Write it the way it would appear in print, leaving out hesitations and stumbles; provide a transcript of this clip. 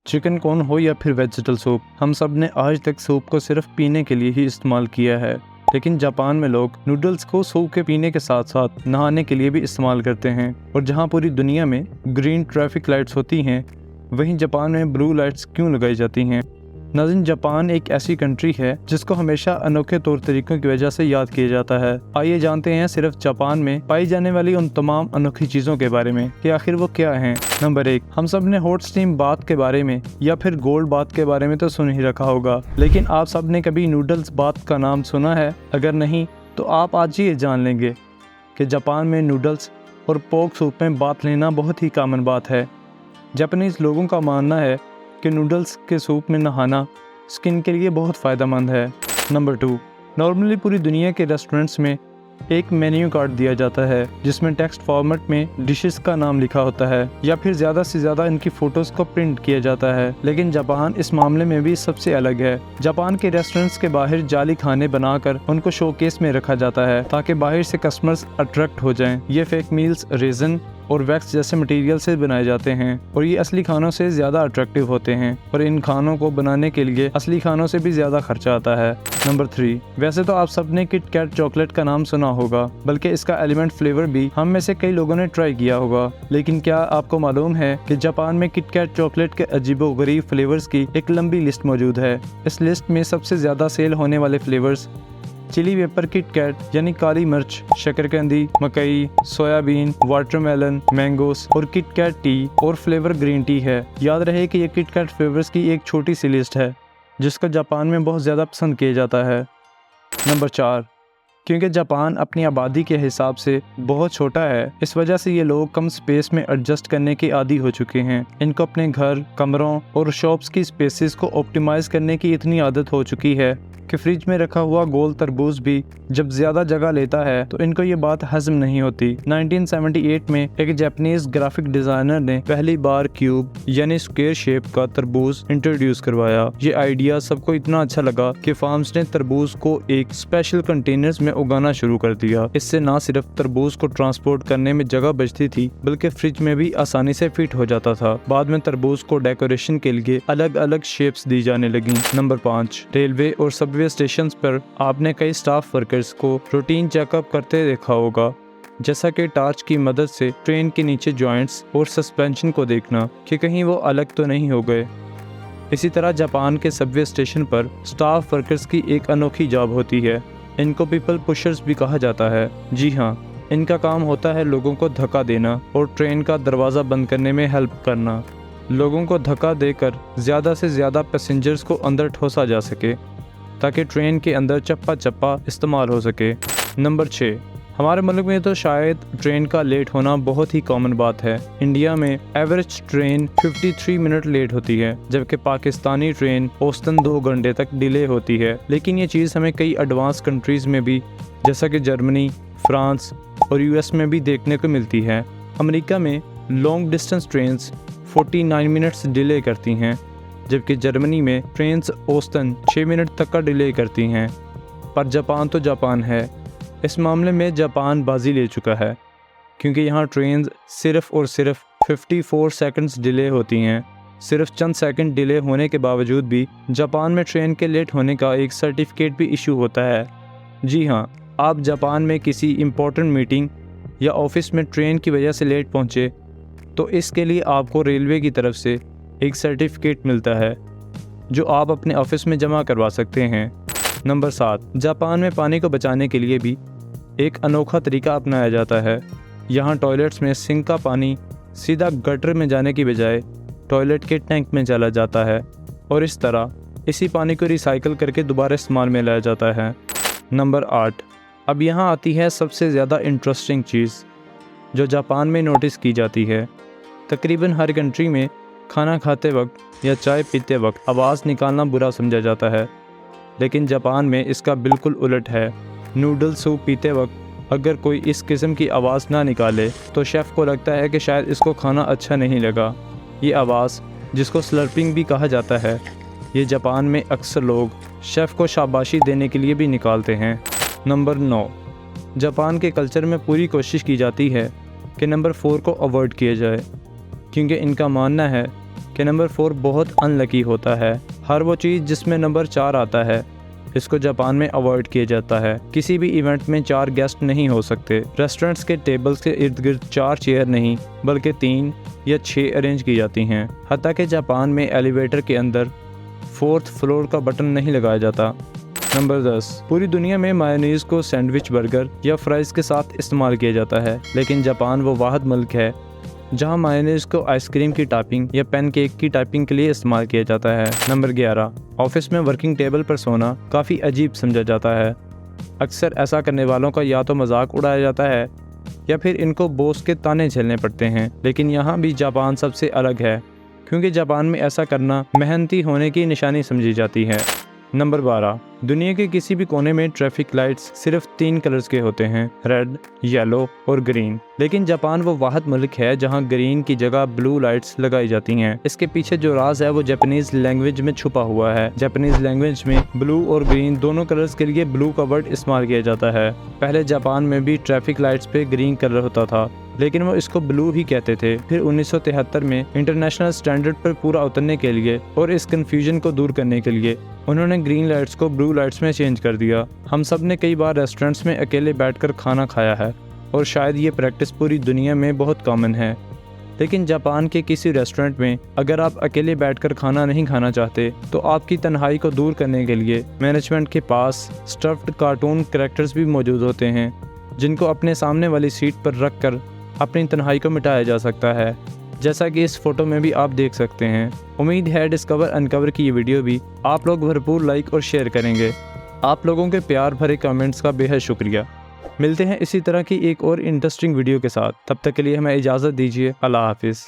Chicken corn हो या फिर वेजिटल सूप, हम सब ने आज तक सूप को सिर्फ पीने के लिए ही इस्तेमाल किया है। लेकिन जापान में लोग नूडल्स को सूप के पीने के साथ साथ नहाने के लिए भी इस्तेमाल करते हैं। और जहां पूरी दुनिया में ग्रीन ट्रैफिक लाइट्स होती हैं, वहीं जापान में ब्लू लाइट्स क्यों लगाई जाती हैं? नाज़रीन, जापान एक ऐसी कंट्री है जिसको हमेशा अनोखे तौर तरीकों की वजह से याद किया जाता है। आइए जानते हैं सिर्फ जापान में पाई जाने वाली उन तमाम अनोखी चीज़ों के बारे में कि आखिर वो क्या हैं। नंबर 1, हम सब ने हॉट स्टीम बाथ के बारे में या फिर गोल्ड बाथ के बारे में तो सुन ही रखा होगा, लेकिन आप सब ने कभी नूडल्स बाथ का नाम सुना है? अगर नहीं तो आप आज ही ये जान लेंगे कि जापान में नूडल्स और पोर्क सूप में बाथ लेना बहुत ही कॉमन बात है। जापानीज लोगों का मानना है कि नूडल्स के सूप में नहाना स्किन के लिए बहुत फ़ायदेमंद है। नंबर 2, नॉर्मली पूरी दुनिया के रेस्टोरेंट्स में एक मेन्यू कार्ड दिया जाता है जिसमें टेक्स्ट फॉर्मेट में डिशेस का नाम लिखा होता है या फिर ज़्यादा से ज़्यादा इनकी फ़ोटोज़ को प्रिंट किया जाता है। लेकिन जापान इस मामले में भी सबसे अलग है। जापान के रेस्टोरेंट्स के बाहर जाली खाने बनाकर उनको शोकेस में रखा जाता है ताकि बाहर से कस्टमर्स अट्रैक्ट हो जाएं। ये फेक मील्स रेज़न और वैक्स जैसे मटेरियल से बनाए जाते हैं और ये असली खानों से ज़्यादा अट्रैक्टिव होते हैं और इन खानों को बनाने के लिए असली खानों से भी ज़्यादा खर्चा आता है। नंबर 3, वैसे तो आप सबने किट कैट चॉकलेट का नाम सुना होगा, बल्कि इसका एलिमेंट फ्लेवर भी हम में से कई लोगों ने ट्राई किया होगा। लेकिन क्या आपको मालूम है कि जापान में किट कैट चॉकलेट के अजीबोगरीब फ्लेवर्स की एक लंबी लिस्ट मौजूद है। इस लिस्ट में सबसे ज़्यादा सेल होने वाले flavours chilli pepper Kit Kat यानी काली मिर्च, शकरकंदी, मकई, सोयाबीन, वाटरमेलन, मैंगोस और किट कैट टी और फ्लेवर ग्रीन टी है। याद रहे कि ये किट कैट फ्लेवर्स की एक छोटी सी लिस्ट है जिसका जापान में बहुत ज़्यादा पसंद किया जाता है। नंबर 4, क्योंकि जापान अपनी आबादी के हिसाब से बहुत छोटा है, इस वजह से ये लोग कम स्पेस में एडजस्ट करने के आदी हो चुके हैं। इनको अपने घर, कमरों और शॉप्स की स्पेसेस को ऑप्टिमाइज करने की इतनी आदत हो चुकी है कि फ्रिज में रखा हुआ गोल तरबूज भी जब ज्यादा जगह लेता है तो इनको ये बात हजम नहीं होती। 1978 में एक जापानीज ग्राफिक डिजाइनर ने पहली बार क्यूब यानी स्क्वायर शेप का तरबूज इंट्रोड्यूस करवाया। ये आइडिया सबको इतना अच्छा लगा कि फार्म्स ने तरबूज को एक स्पेशल कंटेनर्स में उगाना शुरू कर दिया। इससे न सिर्फ तरबूज को ट्रांसपोर्ट करने में जगह बचती थी, बल्कि फ्रिज में भी आसानी से फिट हो जाता था। बाद में तरबूज को डेकोरेशन के लिए अलग अलग शेप्स दी जाने लगी। नंबर 5, रेलवे और सबवे स्टेशंस पर आपने कई स्टाफ वर्कर्स को रूटीन चेकअप करते देखा होगा, जैसा कि टार्च की मदद से ट्रेन के नीचे जॉइंट्स और सस्पेंशन को देखना कि कहीं वो अलग तो नहीं हो गए। इसी तरह जापान के सबवे स्टेशन पर स्टाफ वर्कर्स की एक अनोखी जॉब होती है। इनको पीपल पुशर्स भी कहा जाता है। जी हाँ, इनका काम होता है लोगों को धक्का देना और ट्रेन का दरवाज़ा बंद करने में हेल्प करना। लोगों को धक्का देकर ज़्यादा से ज़्यादा पैसेंजर्स को अंदर ठोसा जा सके ताकि ट्रेन के अंदर चप्पा चप्पा इस्तेमाल हो सके। नंबर 6, हमारे मुल्क में तो शायद ट्रेन का लेट होना बहुत ही कॉमन बात है। इंडिया में एवरेज ट्रेन 53 मिनट लेट होती है, जबकि पाकिस्तानी ट्रेन औसतन 2 घंटे तक डिले होती है। लेकिन ये चीज़ हमें कई एडवांस कंट्रीज़ में भी, जैसा कि जर्मनी, फ्रांस और यूएस में भी देखने को मिलती है। अमेरिका में long distance trains 49 minutes delay करती हैं, जबकि जर्मनी में ट्रेन्स औसतन 6 मिनट तक का डिले करती हैं। पर जापान तो जापान है। इस मामले में जापान बाजी ले चुका है, क्योंकि यहाँ ट्रेन्स सिर्फ़ और सिर्फ 54 सेकंड्स डिले होती हैं। सिर्फ चंद सेकंड डिले होने के बावजूद भी जापान में ट्रेन के लेट होने का एक सर्टिफिकेट भी इशू होता है। जी हाँ, आप जापान में किसी इम्पोर्टेंट मीटिंग या ऑफिस में ट्रेन की वजह से लेट पहुँचे तो इसके लिए आपको रेलवे की तरफ से एक सर्टिफिकेट मिलता है जो आप अपने ऑफिस में जमा करवा सकते हैं। नंबर 7, जापान में पानी को बचाने के लिए भी एक अनोखा तरीका अपनाया जाता है। यहाँ टॉयलेट्स में सिंक का पानी सीधा गटर में जाने की बजाय टॉयलेट के टैंक में चला जाता है और इस तरह इसी पानी को रिसाइकल करके दोबारा इस्तेमाल में लाया जाता है। नंबर 8, अब यहाँ आती है सबसे ज़्यादा इंटरेस्टिंग चीज़ जो जापान में नोटिस की जाती है। तकरीबन हर कंट्री में खाना खाते वक्त या चाय पीते वक्त आवाज़ निकालना बुरा समझा जाता है, लेकिन जापान में इसका बिल्कुल उलट है। नूडल सूप पीते वक्त अगर कोई इस किस्म की आवाज़ ना निकाले तो शेफ़ को लगता है कि शायद इसको खाना अच्छा नहीं लगा। ये आवाज़, जिसको स्लर्पिंग भी कहा जाता है, ये जापान में अक्सर लोग शेफ़ को शाबाशी देने के लिए भी निकालते हैं। नंबर 9, जापान के कल्चर में पूरी कोशिश की जाती है कि नंबर 4 को अवॉइड किया जाए, क्योंकि इनका मानना है कि नंबर 4 बहुत अनलकी होता है। हर वो चीज़ जिसमें नंबर 4 आता है इसको जापान में अवॉइड किया जाता है। किसी भी इवेंट में 4 गेस्ट नहीं हो सकते। रेस्टोरेंट्स के टेबल्स के इर्द गिर्द 4 चेयर नहीं बल्कि 3 या 6 अरेंज की जाती हैं। हत्ता कि जापान में एलिवेटर के अंदर 4th फ्लोर का बटन नहीं लगाया जाता। नंबर 10, पूरी दुनिया में मायोनीज़ को सैंडविच, बर्गर या फ्राइज़ के साथ इस्तेमाल किया जाता है, लेकिन जापान वो वाहिद मुल्क है जहां मायोनीज़ को आइसक्रीम की टॉपिंग या पैनकेक की टॉपिंग के लिए इस्तेमाल किया जाता है। नंबर 11, ऑफिस में वर्किंग टेबल पर सोना काफ़ी अजीब समझा जाता है। अक्सर ऐसा करने वालों का या तो मजाक उड़ाया जाता है या फिर इनको बॉस के ताने झेलने पड़ते हैं। लेकिन यहाँ भी जापान सबसे अलग है, क्योंकि जापान में ऐसा करना मेहनती होने की निशानी समझी जाती है। नंबर 12, दुनिया के किसी भी कोने में ट्रैफिक लाइट्स सिर्फ 3 कलर्स के होते हैं, रेड, येलो और ग्रीन। लेकिन जापान वो वाहिद मुल्क है जहां ग्रीन की जगह ब्लू लाइट्स लगाई जाती हैं। इसके पीछे जो राज है वो जापानीज लैंग्वेज में छुपा हुआ है। जापानीज लैंग्वेज में ब्लू और ग्रीन दोनों कलर्स के लिए ब्लू का वर्ड इस्तेमाल किया जाता है। पहले जापान में भी ट्रैफिक लाइट्स पे ग्रीन कलर होता था, लेकिन वो इसको ब्लू ही कहते थे। फिर 1973 में इंटरनेशनल स्टैंडर्ड पर पूरा उतरने के लिए और इस कंफ्यूजन को दूर करने के लिए उन्होंने ग्रीन लाइट्स को ब्लू लाइट्स में चेंज कर दिया। हम सब ने कई बार रेस्टोरेंट्स में अकेले बैठकर खाना खाया है और शायद ये प्रैक्टिस पूरी दुनिया में बहुत कॉमन है। लेकिन जापान के किसी रेस्टोरेंट में अगर आप अकेले बैठकर खाना नहीं खाना चाहते तो आपकी तन्हाई को दूर करने के लिए मैनेजमेंट के पास स्टफ्ड कार्टून कैरेक्टर्स भी मौजूद होते हैं, जिनको अपने सामने वाली सीट पर रख कर अपनी तन्हाई को मिटाया जा सकता है, जैसा कि इस फोटो में भी आप देख सकते हैं। उम्मीद है डिस्कवर अनकवर की ये वीडियो भी आप लोग भरपूर लाइक और शेयर करेंगे। आप लोगों के प्यार भरे कमेंट्स का बेहद शुक्रिया। मिलते हैं इसी तरह की एक और इंटरेस्टिंग वीडियो के साथ। तब तक के लिए हमें इजाज़त दीजिए। अल्लाह हाफिज़।